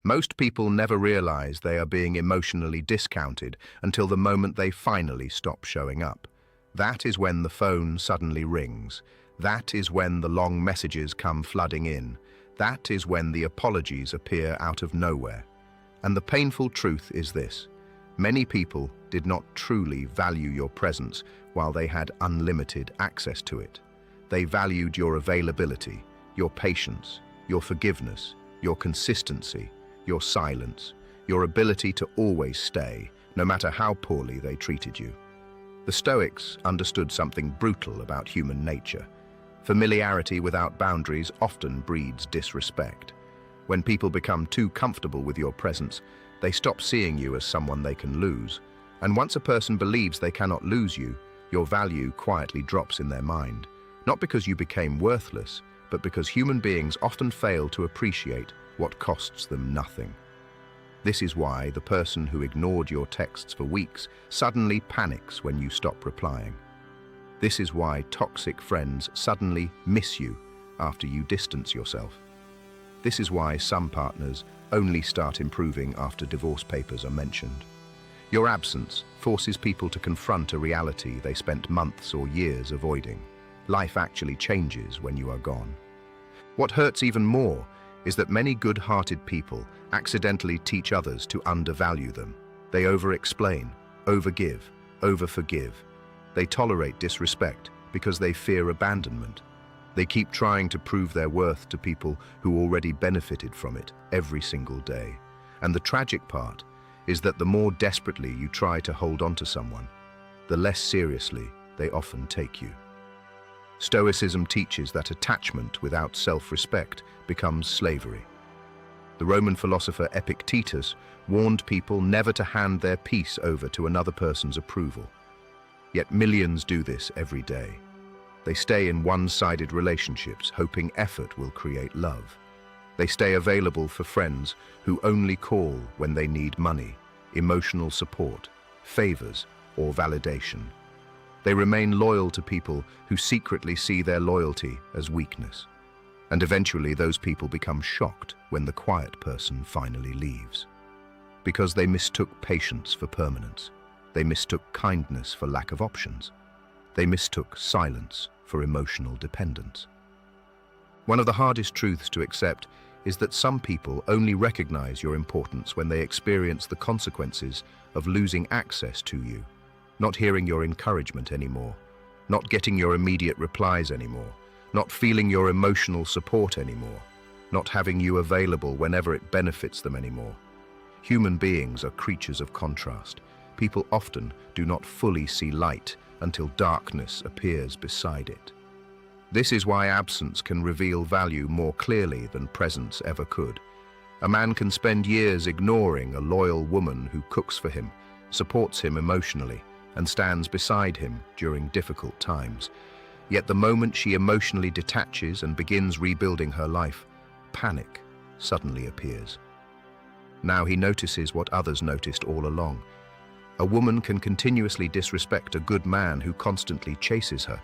Most people never realize they are being emotionally discounted until the moment they finally stop showing up. That is when the phone suddenly rings. That is when the long messages come flooding in. That is when the apologies appear out of nowhere. And the painful truth is this: many people did not truly value your presence while they had unlimited access to it. They valued your availability, your patience, your forgiveness, your consistency, your silence, your ability to always stay, no matter how poorly they treated you. The Stoics understood something brutal about human nature. Familiarity without boundaries often breeds disrespect. When people become too comfortable with your presence, they stop seeing you as someone they can lose. And once a person believes they cannot lose you, your value quietly drops in their mind. Not because you became worthless, but because human beings often fail to appreciate what costs them nothing. This is why the person who ignored your texts for weeks suddenly panics when you stop replying. This is why toxic friends suddenly miss you after you distance yourself. This is why some partners only start improving after divorce papers are mentioned. Your absence forces people to confront a reality they spent months or years avoiding. Life actually changes when you are gone. What hurts even more is that many good-hearted people accidentally teach others to undervalue them. They over-explain, overgive, over-forgive. They tolerate disrespect because they fear abandonment. They keep trying to prove their worth to people who already benefited from it every single day. And the tragic part is that the more desperately you try to hold on to someone, the less seriously they often take you. Stoicism teaches that attachment without self-respect becomes slavery. The Roman philosopher Epictetus warned people never to hand their peace over to another person's approval. Yet millions do this every day. They stay in one-sided relationships, hoping effort will create love. They stay available for friends who only call when they need money, emotional support, favors, or validation. They remain loyal to people who secretly see their loyalty as weakness. And eventually those people become shocked when the quiet person finally leaves. Because they mistook patience for permanence. They mistook kindness for lack of options. They mistook silence for emotional dependence. One of the hardest truths to accept is that some people only recognize your importance when they experience the consequences of losing access to you. Not hearing your encouragement anymore, not getting your immediate replies anymore, not feeling your emotional support anymore, not having you available whenever it benefits them anymore. Human beings are creatures of contrast. People often do not fully see light until darkness appears beside it. This is why absence can reveal value more clearly than presence ever could. A man can spend years ignoring a loyal woman who cooks for him, supports him emotionally, and stands beside him during difficult times. Yet the moment she emotionally detaches and begins rebuilding her life, panic suddenly appears. Now he notices what others noticed all along. A woman can continuously disrespect a good man who constantly chases her,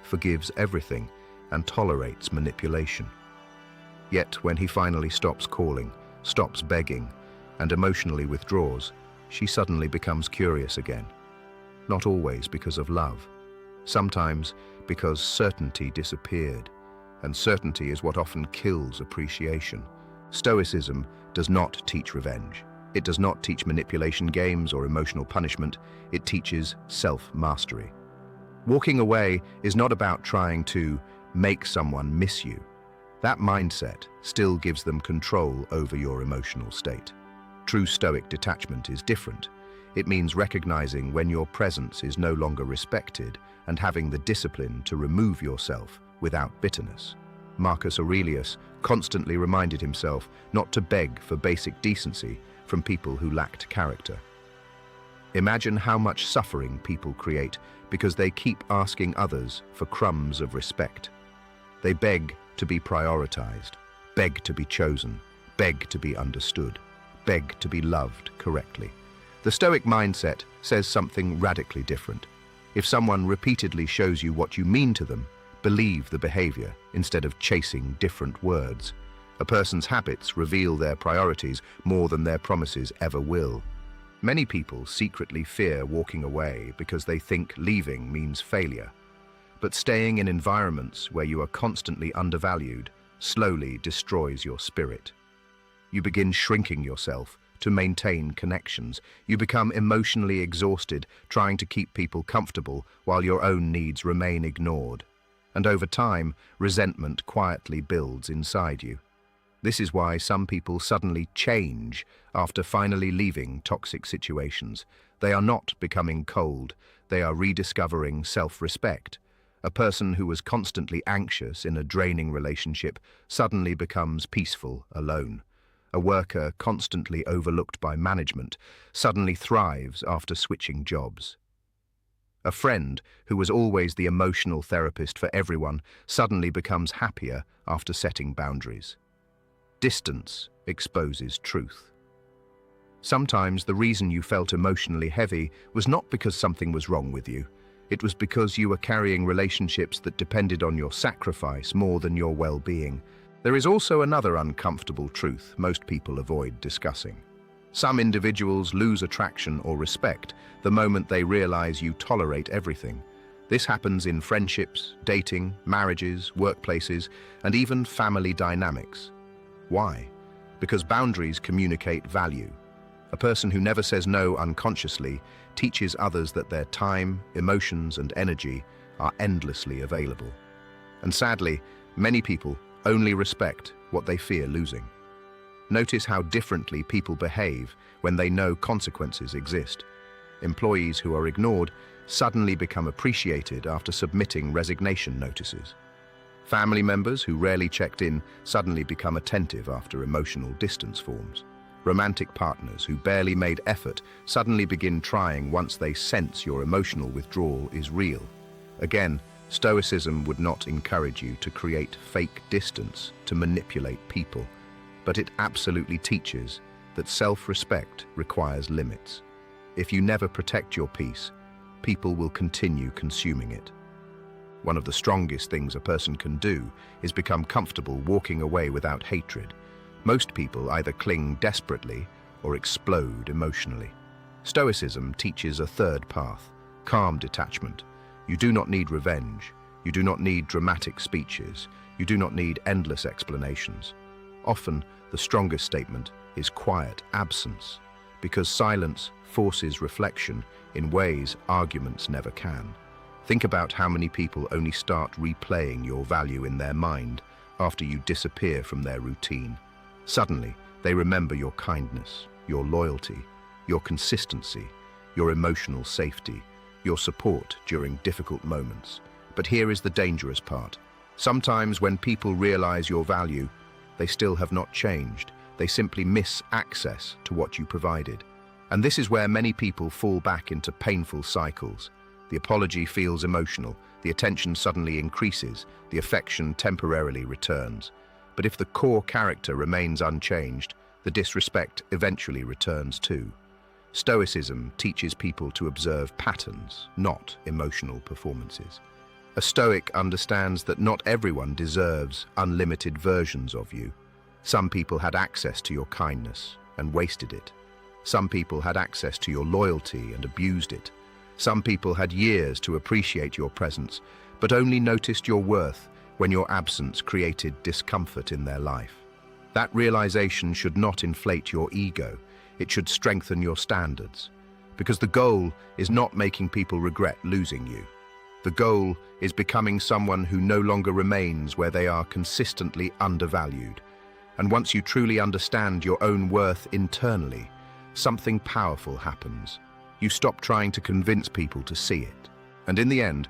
forgives everything, and tolerates manipulation. Yet when he finally stops calling, stops begging, and emotionally withdraws, she suddenly becomes curious again. Not always because of love. Sometimes because certainty disappeared, and certainty is what often kills appreciation. Stoicism does not teach revenge. It does not teach manipulation games or emotional punishment. It teaches self-mastery. Walking away is not about trying to make someone miss you. That mindset still gives them control over your emotional state. True Stoic detachment is different. It means recognizing when your presence is no longer respected and having the discipline to remove yourself without bitterness. Marcus Aurelius constantly reminded himself not to beg for basic decency from people who lacked character. Imagine how much suffering people create because they keep asking others for crumbs of respect. They beg to be prioritized, beg to be chosen, beg to be understood, beg to be loved correctly. The Stoic mindset says something radically different. If someone repeatedly shows you what you mean to them, believe the behavior instead of chasing different words. A person's habits reveal their priorities more than their promises ever will. Many people secretly fear walking away because they think leaving means failure. But staying in environments where you are constantly undervalued slowly destroys your spirit. You begin shrinking yourself to maintain connections. You become emotionally exhausted trying to keep people comfortable while your own needs remain ignored. And over time, resentment quietly builds inside you. This is why some people suddenly change after finally leaving toxic situations. They are not becoming cold, they are rediscovering self-respect. A person who was constantly anxious in a draining relationship suddenly becomes peaceful alone. A worker constantly overlooked by management suddenly thrives after switching jobs. A friend who was always the emotional therapist for everyone suddenly becomes happier after setting boundaries. Distance exposes truth. Sometimes the reason you felt emotionally heavy was not because something was wrong with you. It was because you were carrying relationships that depended on your sacrifice more than your well-being. There is also another uncomfortable truth most people avoid discussing. Some individuals lose attraction or respect the moment they realize you tolerate everything. This happens in friendships, dating, marriages, workplaces, and even family dynamics. Why? Because boundaries communicate value. A person who never says no unconsciously teaches others that their time, emotions, and energy are endlessly available. And sadly, many people only respect what they fear losing. Notice how differently people behave when they know consequences exist. Employees who are ignored suddenly become appreciated after submitting resignation notices. Family members who rarely checked in suddenly become attentive after emotional distance forms. Romantic partners who barely made effort suddenly begin trying once they sense your emotional withdrawal is real. Again, Stoicism would not encourage you to create fake distance to manipulate people, but it absolutely teaches that self-respect requires limits. If you never protect your peace, people will continue consuming it. One of the strongest things a person can do is become comfortable walking away without hatred. Most people either cling desperately or explode emotionally. Stoicism teaches a third path, calm detachment. You do not need revenge. You do not need dramatic speeches. You do not need endless explanations. Often, the strongest statement is quiet absence, because silence forces reflection in ways arguments never can. Think about how many people only start replaying your value in their mind after you disappear from their routine. Suddenly, they remember your kindness, your loyalty, your consistency, your emotional safety, your support during difficult moments. But here is the dangerous part. Sometimes when people realize your value, they still have not changed. They simply miss access to what you provided. And this is where many people fall back into painful cycles. The apology feels emotional, the attention suddenly increases, the affection temporarily returns. But if the core character remains unchanged, the disrespect eventually returns too. Stoicism teaches people to observe patterns, not emotional performances. A Stoic understands that not everyone deserves unlimited versions of you. Some people had access to your kindness and wasted it. Some people had access to your loyalty and abused it. Some people had years to appreciate your presence, but only noticed your worth when your absence created discomfort in their life. That realization should not inflate your ego. It should strengthen your standards. Because the goal is not making people regret losing you. The goal is becoming someone who no longer remains where they are consistently undervalued. And once you truly understand your own worth internally, something powerful happens. You stop trying to convince people to see it. And in the end,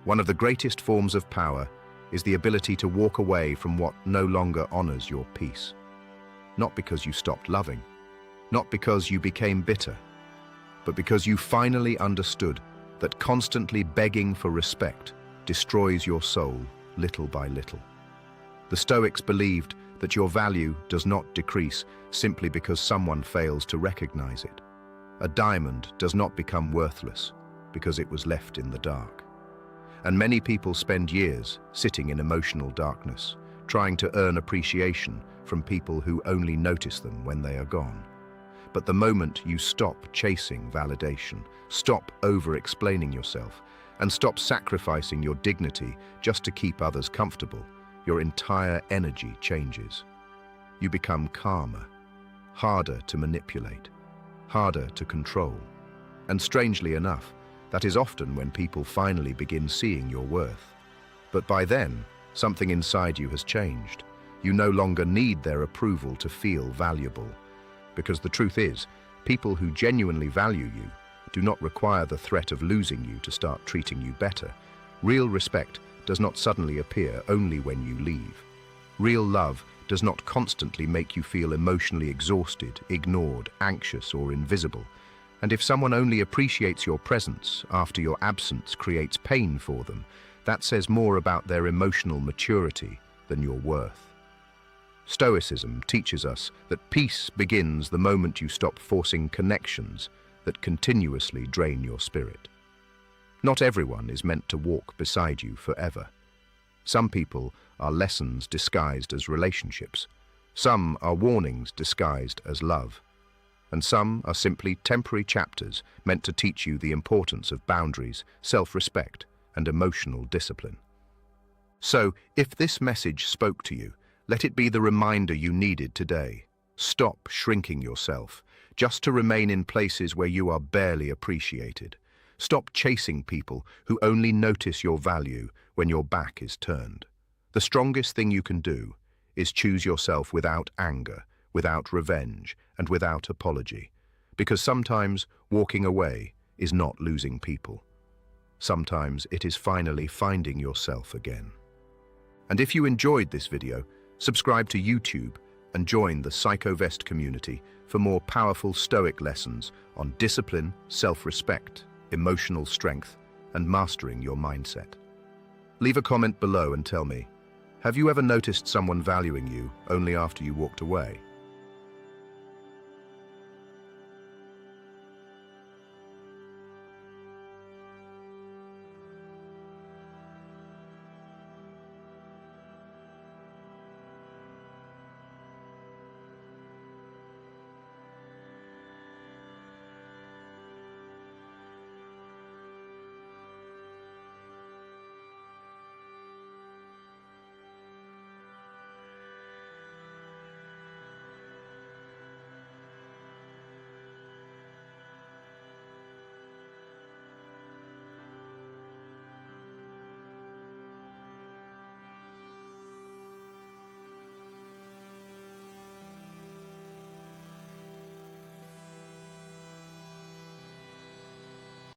one of the greatest forms of power is the ability to walk away from what no longer honors your peace. Not because you stopped loving, not because you became bitter, but because you finally understood that constantly begging for respect destroys your soul little by little. The Stoics believed that your value does not decrease simply because someone fails to recognize it. A diamond does not become worthless because it was left in the dark. And many people spend years sitting in emotional darkness, trying to earn appreciation from people who only notice them when they are gone. But the moment you stop chasing validation, stop over-explaining yourself, and stop sacrificing your dignity just to keep others comfortable, your entire energy changes. You become calmer, harder to manipulate, harder to control. And strangely enough, that is often when people finally begin seeing your worth. But by then, something inside you has changed. You no longer need their approval to feel valuable. Because the truth is, people who genuinely value you do not require the threat of losing you to start treating you better. Real respect does not suddenly appear only when you leave. Real love does not constantly make you feel emotionally exhausted, ignored, anxious, or invisible. And if someone only appreciates your presence after your absence creates pain for them, that says more about their emotional maturity than your worth. Stoicism teaches us that peace begins the moment you stop forcing connections that continuously drain your spirit. Not everyone is meant to walk beside you forever. Some people are lessons disguised as relationships. Some are warnings disguised as love. And some are simply temporary chapters meant to teach you the importance of boundaries, self-respect, and emotional discipline. So, if this message spoke to you, let it be the reminder you needed today. Stop shrinking yourself, just to remain in places where you are barely appreciated. Stop chasing people who only notice your value when your back is turned. The strongest thing you can do is choose yourself without anger, without revenge, and without apology. Because sometimes walking away is not losing people. Sometimes it is finally finding yourself again. And if you enjoyed this video, subscribe to YouTube and join the Psychovest community for more powerful Stoic lessons on discipline, self-respect, emotional strength, and mastering your mindset. Leave a comment below and tell me, have you ever noticed someone valuing you only after you walked away?